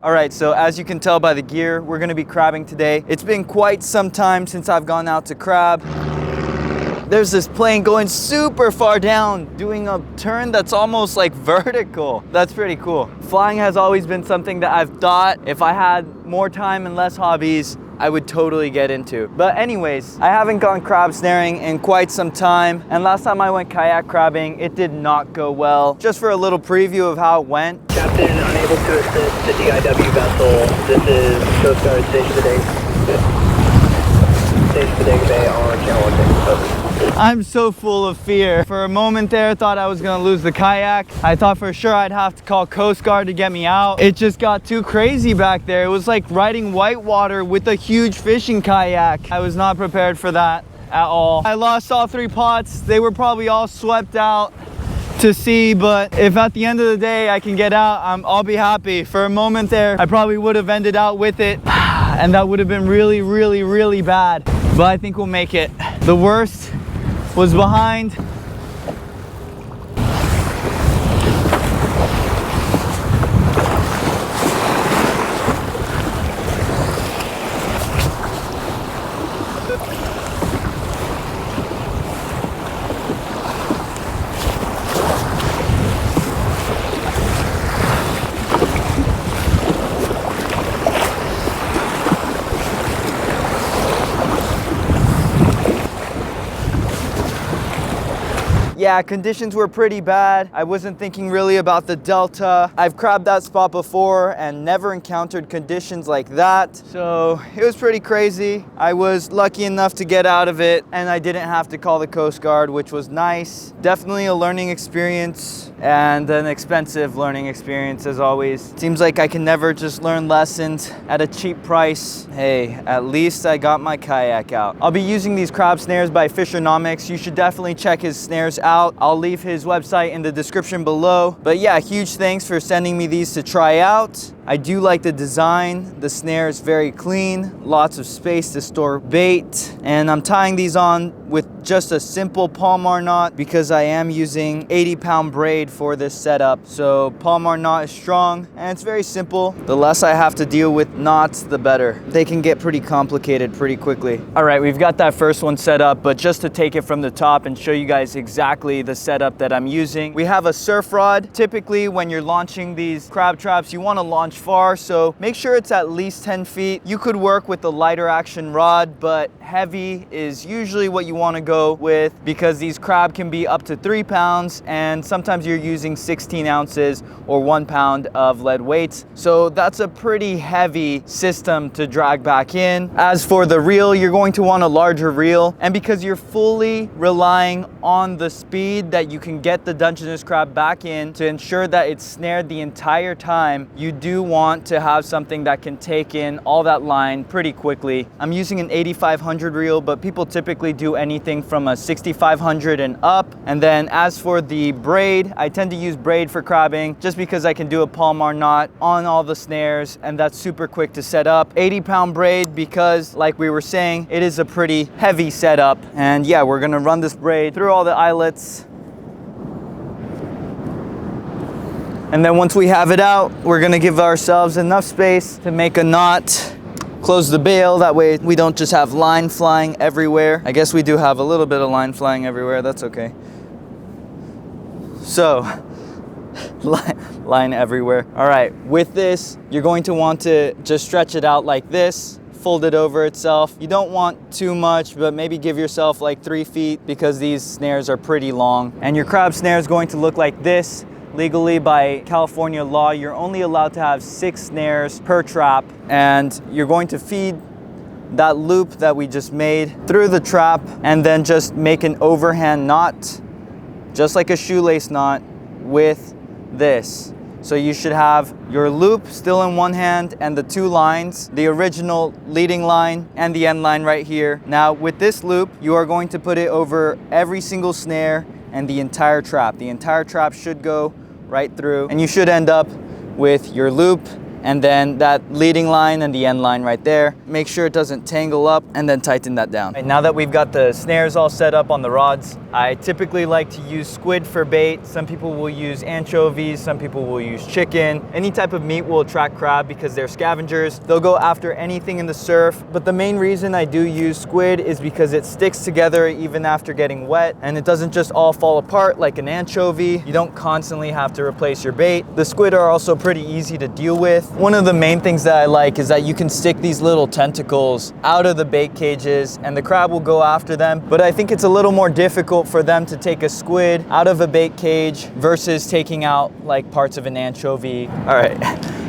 All right, so as you can tell by the gear, we're gonna be crabbing today. It's been quite some time since I've gone out to crab. There's this plane going super far down, doing a turn that's almost like vertical. That's pretty cool. Flying has always been something that I've thought if I had more time and less hobbies, I would totally get into. But anyways, I haven't gone crab snaring in quite some time. And last time I went kayak crabbing, it did not go well. Just for a little preview of how it went. Captain, unable to assist the DIW vessel. This is Coast Guard Station Bodega. Station Bodega Bay on Channel 16. I'm so full of fear. For a moment there, I thought I was gonna lose the kayak. I thought for sure I'd have to call Coast Guard to get me out. It just got too crazy back there. It was like riding whitewater with a huge fishing kayak. I was not prepared for that at all. I lost all 3 pots. They were probably all swept out to sea, but if at the end of the day I can get out, I'll be happy. For a moment there, I probably would have ended out with it, and that would have been really, really, really bad. But I think we'll make it. The worst was behind. Yeah, conditions were pretty bad. I wasn't thinking really about the delta. I've crabbed that spot before and never encountered conditions like that. So it was pretty crazy. I was lucky enough to get out of it and I didn't have to call the Coast Guard, which was nice. Definitely a learning experience and an expensive learning experience as always. Seems like I can never just learn lessons at a cheap price. Hey, at least I got my kayak out. I'll be using these crab snares by Fishernomics. You should definitely check his snares out. I'll leave his website in the description below. But yeah, huge thanks for sending me these to try out. I do like the design. The snare is very clean, lots of space to store bait. And I'm tying these on with just a simple Palmar knot because I am using 80-pound braid for this setup. So Palmar knot is strong and it's very simple. The less I have to deal with knots, the better. They can get pretty complicated pretty quickly. All right, we've got that first one set up, but just to take it from the top and show you guys exactly the setup that I'm using. We have a surf rod. Typically when you're launching these crab traps, you want to launch far, so make sure it's at least 10 feet. You could work with the lighter action rod, but heavy is usually what you want to go with because these crab can be up to 3 pounds and sometimes you're using 16 ounces or 1 pound of lead weights. So that's a pretty heavy system to drag back in. As for the reel, you're going to want a larger reel, and because you're fully relying on the speed that you can get the Dungeness crab back in to ensure that it's snared the entire time, you do want to have something that can take in all that line pretty quickly. I'm using an 8500 reel, but people typically do anything from a 6500 and up. And then as for the braid, I tend to use braid for crabbing just because I can do a Palmar knot on all the snares and that's super quick to set up. 80-pound braid because, like we were saying, it is a pretty heavy setup. And yeah, we're gonna run this braid through all the eyelets. And then once we have it out, we're gonna give ourselves enough space to make a knot, close the bail, that way we don't just have line flying everywhere. I guess we do have a little bit of line flying everywhere, that's okay. So, line everywhere. All right, with this, you're going to want to just stretch it out like this, fold it over itself. You don't want too much, but maybe give yourself like 3 feet because these snares are pretty long. And your crab snare is going to look like this. Legally, by California law, you're only allowed to have 6 snares per trap, and you're going to feed that loop that we just made through the trap and then just make an overhand knot, just like a shoelace knot with this. So you should have your loop still in one hand and the 2 lines, the original leading line and the end line right here. Now with this loop, you are going to put it over every single snare and the entire trap. The entire trap should go right through and you should end up with your loop and then that leading line and the end line right there. Make sure it doesn't tangle up, and then tighten that down. Right, now that we've got the snares all set up on the rods, I typically like to use squid for bait. Some people will use anchovies, some people will use chicken. Any type of meat will attract crab because they're scavengers. They'll go after anything in the surf, but the main reason I do use squid is because it sticks together even after getting wet, and it doesn't just all fall apart like an anchovy. You don't constantly have to replace your bait. The squid are also pretty easy to deal with. One of the main things that I like is that you can stick these little tentacles out of the bait cages and the crab will go after them, but I think it's a little more difficult for them to take a squid out of a bait cage versus taking out like parts of an anchovy. All right,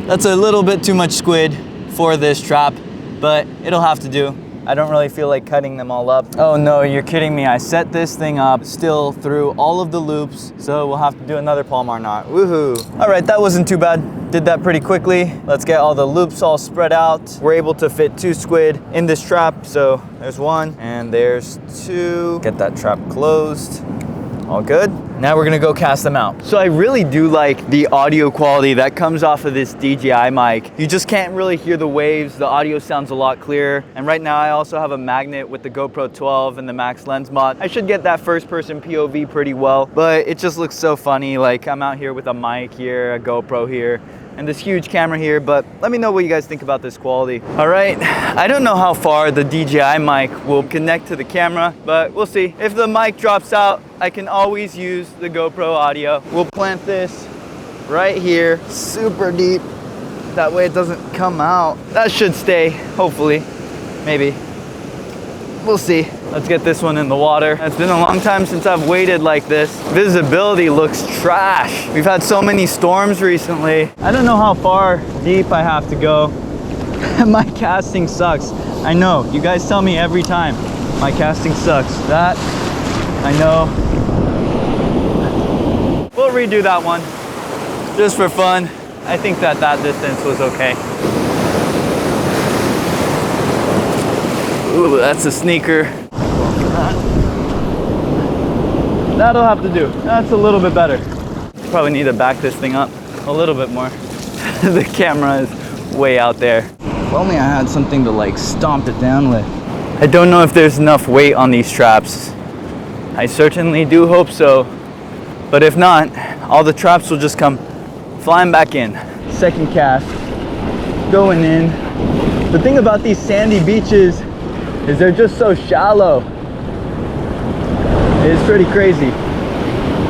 that's a little bit too much squid for this trap, but it'll have to do. I don't really feel like cutting them all up. Oh no, you're kidding me. I set this thing up still through all of the loops, so we'll have to do another Palmar knot. Woohoo. All right, that wasn't too bad. Did that pretty quickly. Let's get all the loops all spread out. We're able to fit 2 squid in this trap. So there's 1 and there's 2. Get that trap closed. All good. Now we're gonna go cast them out. So I really do like the audio quality that comes off of this DJI mic. You just can't really hear the waves. The audio sounds a lot clearer. And right now I also have a magnet with the GoPro 12 and the Max Lens Mod. I should get that first person POV pretty well, but it just looks so funny. Like I'm out here with a mic here, a GoPro here, and this huge camera here, but let me know what you guys think about this quality. All right, I don't know how far the DJI mic will connect to the camera, but we'll see. If the mic drops out, I can always use the GoPro audio. We'll plant this right here, super deep. That way it doesn't come out. That should stay, hopefully, maybe. We'll see. Let's get this one in the water. It's been a long time since I've waded like this. Visibility looks trash. We've had so many storms recently. I don't know how far deep I have to go. My casting sucks. I know, you guys tell me every time. My casting sucks. That, I know. We'll redo that one, just for fun. I think that distance was okay. Ooh, that's a sneaker. That'll have to do. That's a little bit better. Probably need to back this thing up a little bit more. The camera is way out there. If only I had something to like stomp it down with. I don't know if there's enough weight on these traps. I certainly do hope so. But if not, all the traps will just come flying back in. Second cast, going in. The thing about these sandy beaches is they're just so shallow. It's pretty crazy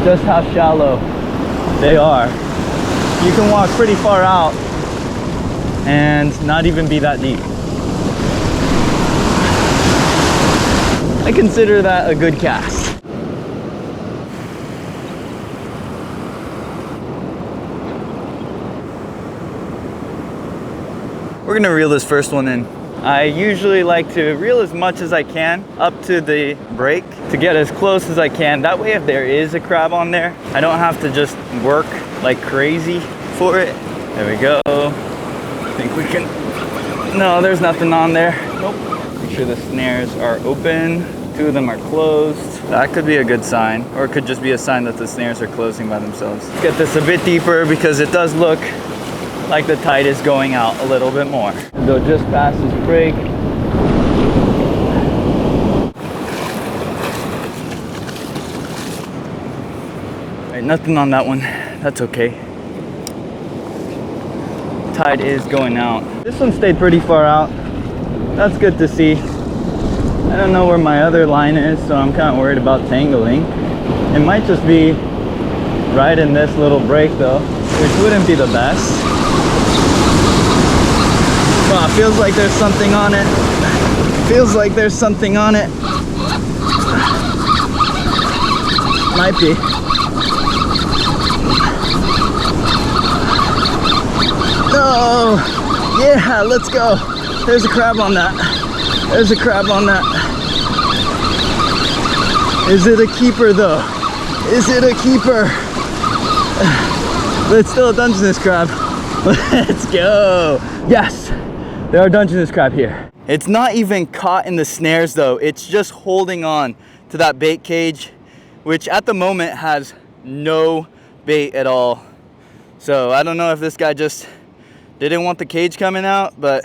just how shallow they are. You can walk pretty far out and not even be that deep. I consider that a good cast. We're gonna reel this first one in. I usually like to reel as much as I can up to the break to get as close as I can. That way if there is a crab on there, I don't have to just work like crazy for it. There we go. I think we can, no, there's nothing on there. Nope. Make sure the snares are open. 2 of them are closed. That could be a good sign, or it could just be a sign that the snares are closing by themselves. Let's get this a bit deeper because it does look like the tide is going out a little bit more. Go just past this break. Right, nothing on that one. That's okay. Tide is going out. This one stayed pretty far out. That's good to see. I don't know where my other line is, so I'm kind of worried about tangling. It might just be right in this little break though, which wouldn't be the best. Wow, feels like there's something on it. Feels like there's something on it. Might be. No! Yeah, let's go. There's a crab on that. There's a crab on that. Is it a keeper though? Is it a keeper? But it's still a Dungeness crab. Let's go. Yes, there are Dungeness crab here. It's not even caught in the snares though. It's just holding on to that bait cage, which at the moment has no bait at all. So I don't know if this guy just Didn't want the cage coming out, but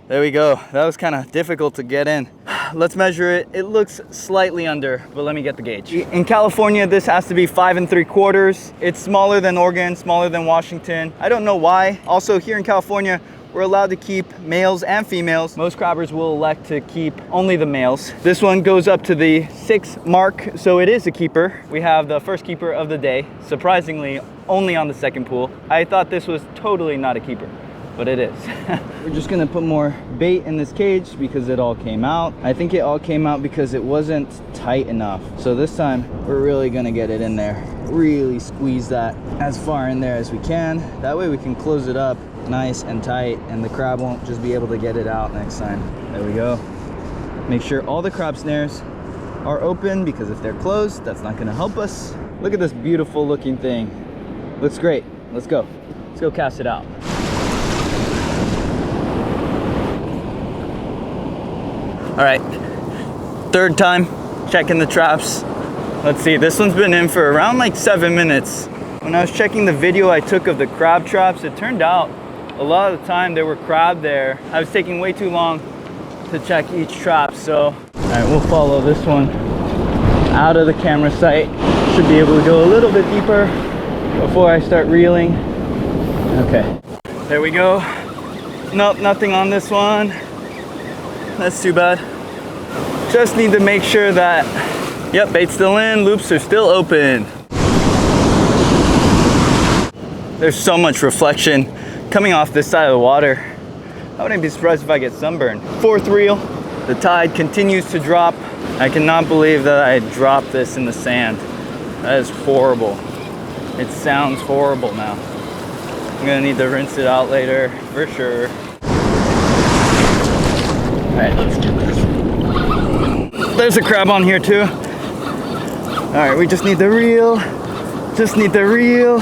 there we go. That was kind of difficult to get in. Let's measure it. It looks slightly under, but let me get the gauge. In California, this has to be 5 3/4. It's smaller than Oregon, smaller than Washington. I don't know why. Also, here in California, we're allowed to keep males and females. Most crabbers will elect to keep only the males. This one goes up to the 6 mark, so it is a keeper. We have the first keeper of the day, surprisingly, only on the second pool. I thought this was totally not a keeper, but it is. We're just gonna put more bait in this cage because it all came out. I think it all came out because it wasn't tight enough. So this time, we're really gonna get it in there. Really squeeze that as far in there as we can. That way we can close it up nice and tight, and the crab won't just be able to get it out next time. There we go. Make sure all the crab snares are open, because if they're closed, that's not gonna help us. Look at this beautiful looking thing. Looks great. Let's go. Let's go cast it out. All right, third time checking the traps. Let's see, this one's been in for around like 7 minutes. When I was checking the video I took of the crab traps, it turned out a lot of the time there were crab there. I was taking way too long to check each trap, so. All right, we'll follow this one out of the camera sight. Should be able to go a little bit deeper before I start reeling. Okay, there we go. Nope, nothing on this one. That's too bad. Just need to make sure that, yep, bait's still in, loops are still open. There's so much reflection coming off this side of the water. I wouldn't be surprised if I get sunburned. Fourth reel, the tide continues to drop. I cannot believe that I dropped this in the sand. That is horrible. It sounds horrible now. I'm gonna need to rinse it out later, for sure. All right, let's do this. There's a crab on here too. All right, we just need the reel. Just need the reel.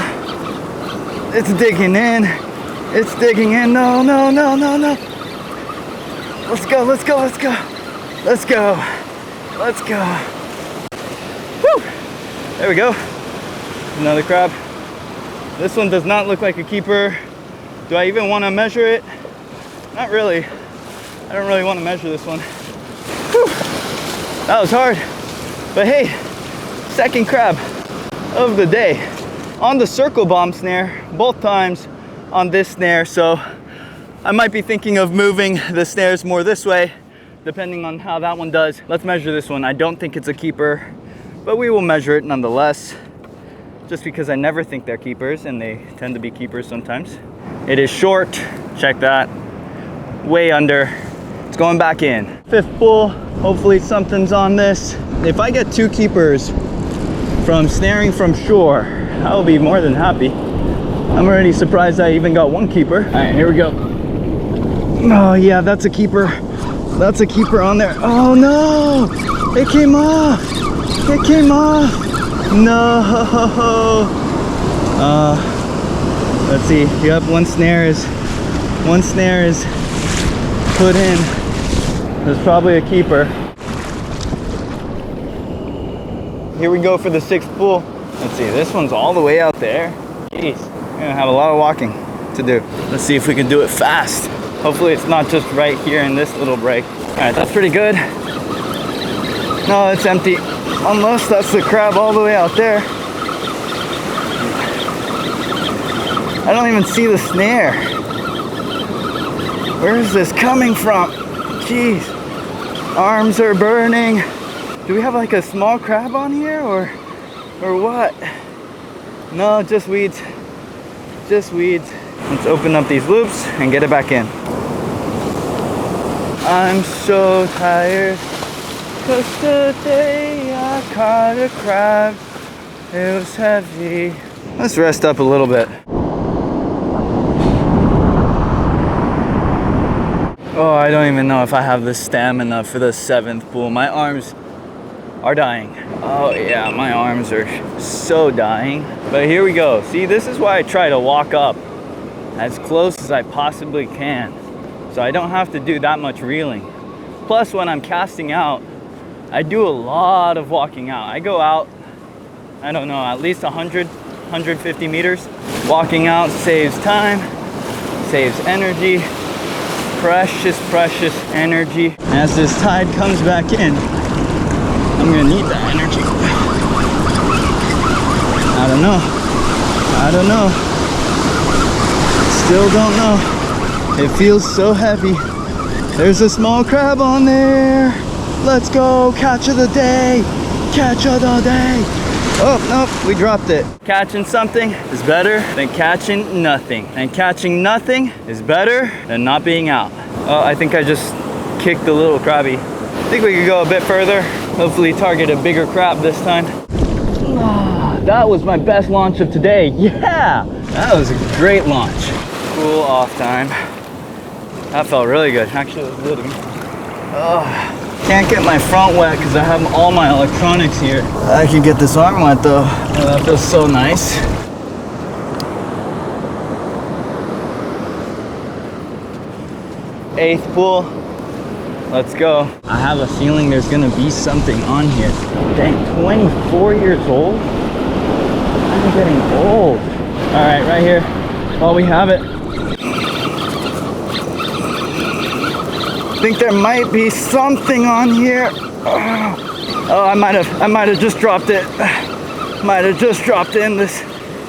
It's digging in. It's digging in. No, no, no, no, no. Let's go, let's go, let's go. Let's go. Let's go. Woo! There we go. Another crab. This one does not look like a keeper. Do I even want to measure it? Not really. I don't really want to measure this one. Whew. That was hard. But hey, second crab of the day. On the circle bomb snare, both times on this snare, so I might be thinking of moving the snares more this way, depending on how that one does. Let's measure this one. I don't think it's a keeper, but we will measure it nonetheless, just because I never think they're keepers, and they tend to be keepers sometimes. It is short, check that, way under. It's going back in. Fifth pull, hopefully something's on this. If I get 2 keepers from snaring from shore, I will be more than happy. I'm already surprised I even got 1 keeper. All right, here we go. Oh yeah, that's a keeper. That's a keeper on there. Oh no, it came off. It came off. No. Let's see. Yep, one snare is put in. There's probably a keeper. Here we go for the 6th pull. Let's see, this one's all the way out there. Jeez, we're gonna have a lot of walking to do. Let's see if we can do it fast. Hopefully it's not just right here in this little break. All right, that's pretty good. No, it's empty. Unless that's the crab all the way out there. I don't even see the snare. Where is this coming from? Jeez, arms are burning. Do we have like a small crab on here or what? No, just weeds. Just weeds. Let's open up these loops and get it back in. I'm so tired, 'cause today I caught a crab. It was heavy. Let's rest up a little bit. Oh, I don't even know if I have the stamina for the 7th pull. My arms are dying. Oh yeah, my arms are so dying. But here we go. See, this is why I try to walk up as close as I possibly can, so I don't have to do that much reeling. Plus, when I'm casting out, I do a lot of walking out. I go out, I don't know, at least 100, 150 meters. Walking out saves time, saves energy, precious, precious energy. As this tide comes back in, I'm gonna need that energy. I don't know. I don't know. Still don't know. It feels so heavy. There's a small crab on there. Let's go, catch of the day. Catch of the day. Oh, nope, we dropped it. Catching something is better than catching nothing. And catching nothing is better than not being out. Oh, I think I just kicked the little crabby. I think we could go a bit further. Hopefully target a bigger crab this time. Oh, that was my best launch of today. Yeah, that was a great launch. Cool off time. That felt really good. Actually, it was good. Oh. Can't get my front wet because I have all my electronics here. I can get this arm wet though. Oh, that feels so nice. Eighth pool. Let's go. I have a feeling there's gonna be something on here. Dang, 24 years old? I'm getting old. All right, right here. Oh, we have it. I think there might be something on here. Oh, I might have just dropped it. Might have just dropped in this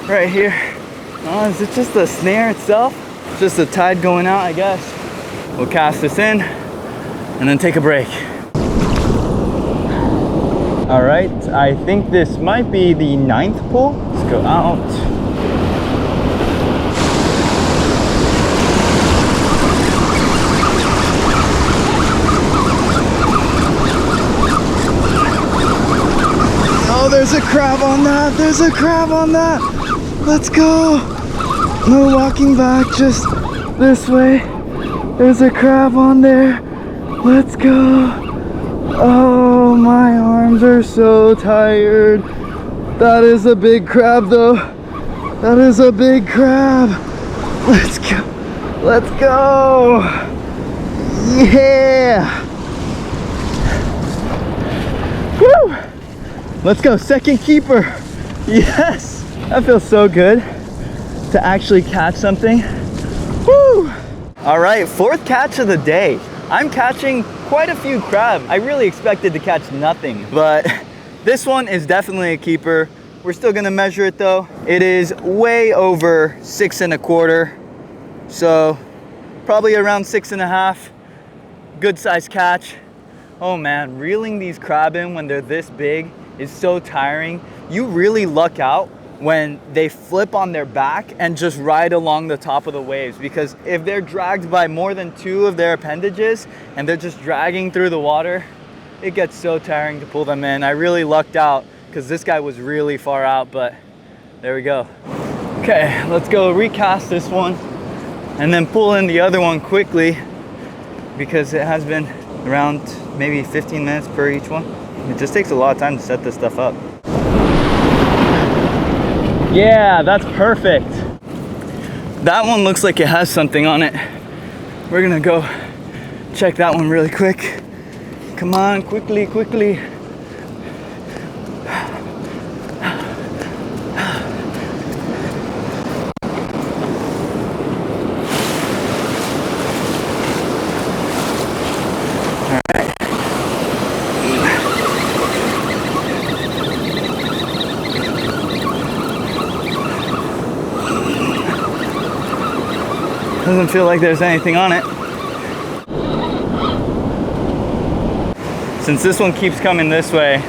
right here. Oh, is it just the snare itself? Just the tide going out, I guess. We'll cast this in and then take a break. All right, I think this might be the 9th pool. Let's go out. There's a crab on that. There's a crab on that. Let's go. No walking back, just this way. There's a crab on there. Let's go. Oh, my arms are so tired. That is a big crab though. That is a big crab. Let's go. Let's go. Yeah. Woo. Let's go, second keeper. Yes, that feels so good to actually catch something. Woo! All right, 4th catch of the day. I'm catching quite a few crabs. I really expected to catch nothing, but this one is definitely a keeper. We're still gonna measure it though. It is way over 6 1/4, so probably around 6 1/2. Good size catch. Oh man, reeling these crab in when they're this big is so tiring. You really luck out when they flip on their back and just ride along the top of the waves, because if they're dragged by more than 2 of their appendages and they're just dragging through the water, it gets so tiring to pull them in. I really lucked out because this guy was really far out, but there we go. Okay, let's go recast this one and then pull in the other one quickly because it has been around maybe 15 minutes per each one. It just takes a lot of time to set this stuff up. Yeah, that's perfect. That one looks like it has something on it. We're gonna go check that one really quick. Come on, quickly, quickly. Doesn't feel like there's anything on it. Since this one keeps coming this way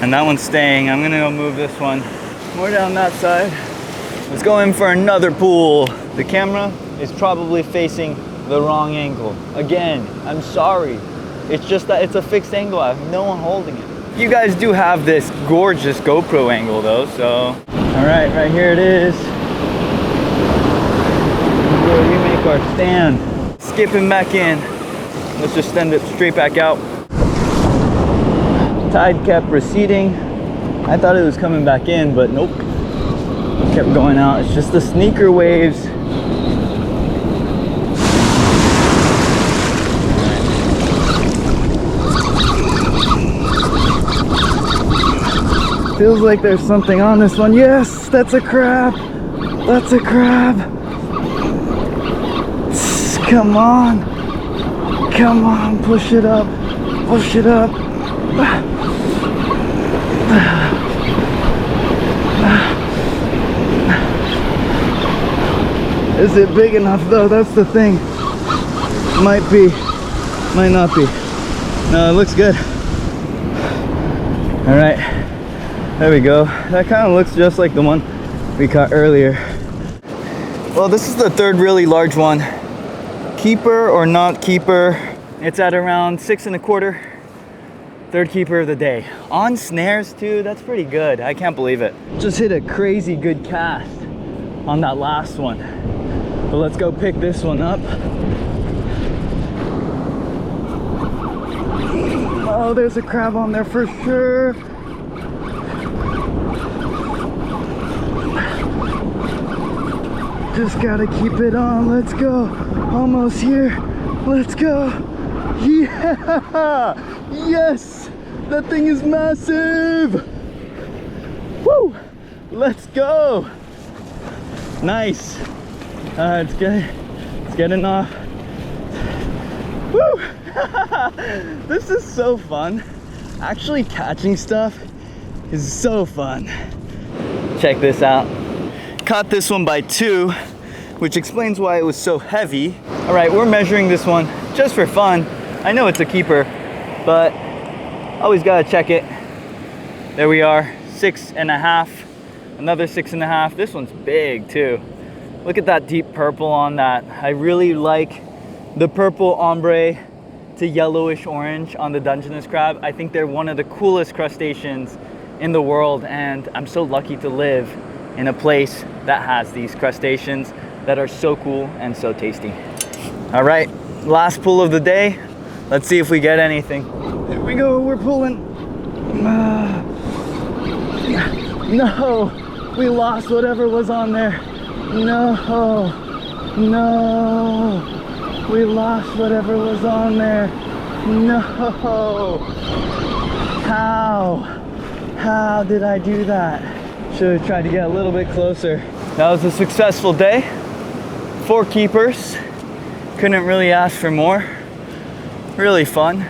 and that one's staying, I'm gonna go move this one more down that side. Let's go in for another pool. The camera is probably facing the wrong angle. Again, I'm sorry. It's just that it's a fixed angle. I have no one holding it. You guys do have this gorgeous GoPro angle though, so. All right here it is. Where we make our stand. Skipping back in. Let's just send it straight back out. Tide kept receding. I thought it was coming back in, but nope. It kept going out. It's just the sneaker waves. Feels like there's something on this one. Yes, that's a crab. That's a crab. Come on. Come on, push it up. Push it up. Is it big enough though? That's the thing. Might be, might not be. No, it looks good. All right, there we go. That kind of looks just like the one we caught earlier. Well, this is the third really large one. Keeper or not keeper, it's at around 6 1/4. Third keeper of the day. On snares too, that's pretty good. I can't believe it. Just hit a crazy good cast on that last one. But let's go pick this one up. Oh, there's a crab on there for sure. Just gotta keep it on. Let's go. Almost here. Let's go. Yeah! Yes! That thing is massive! Woo! Let's go! Nice. It's good. It's getting off. Woo! This is so fun. Actually catching stuff is so fun. Check this out. Caught this one by 2, which explains why it was so heavy. All right, we're measuring this one just for fun. I know it's a keeper, but always gotta check it. There we are, 6 1/2. Another 6 1/2. This one's big too. Look at that deep purple on that. I really like the purple ombre to yellowish orange on the Dungeness crab. I think they're one of the coolest crustaceans in the world, and I'm so lucky to live in a place that has these crustaceans that are so cool and so tasty. All right, last pull of the day. Let's see if we get anything. Here we go, we're pulling. No, we lost whatever was on there. No, no, we lost whatever was on there. No, how did I do that? Should have tried to get a little bit closer. That was a successful day. 4 keepers. Couldn't really ask for more. Really fun.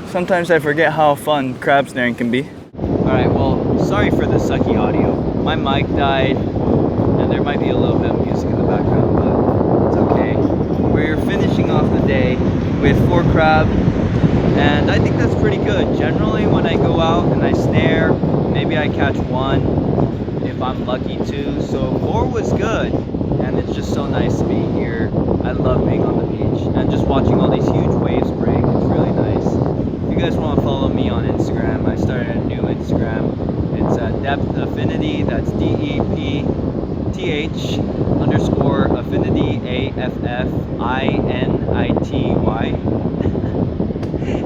Sometimes I forget how fun crab snaring can be. All right, well, sorry for the sucky audio. My mic died, and there might be a little bit of music in the background, but it's okay. We're finishing off the day with 4 crab, and I think that's pretty good. Generally, when I go out and I snare, maybe I catch 1 if I'm lucky to. So 4 was good, and it's just so nice to be here. I love being on the beach and just watching all these huge waves break. It's really nice. If you guys want to follow me on Instagram, I started a new Instagram. It's Depth Affinity. That's DEPTH_affinity AFFINITY.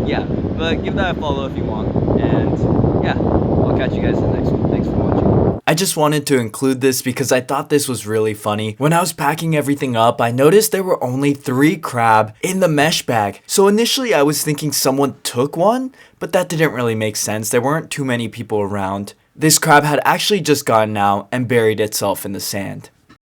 Yeah, but give that a follow if you want. And yeah, I'll catch you guys in the next one. Thanks for watching. I just wanted to include this because I thought this was really funny. When I was packing everything up, I noticed there were only 3 crab in the mesh bag. So initially I was thinking someone took one, but that didn't really make sense. There weren't too many people around. This crab had actually just gotten out and buried itself in the sand.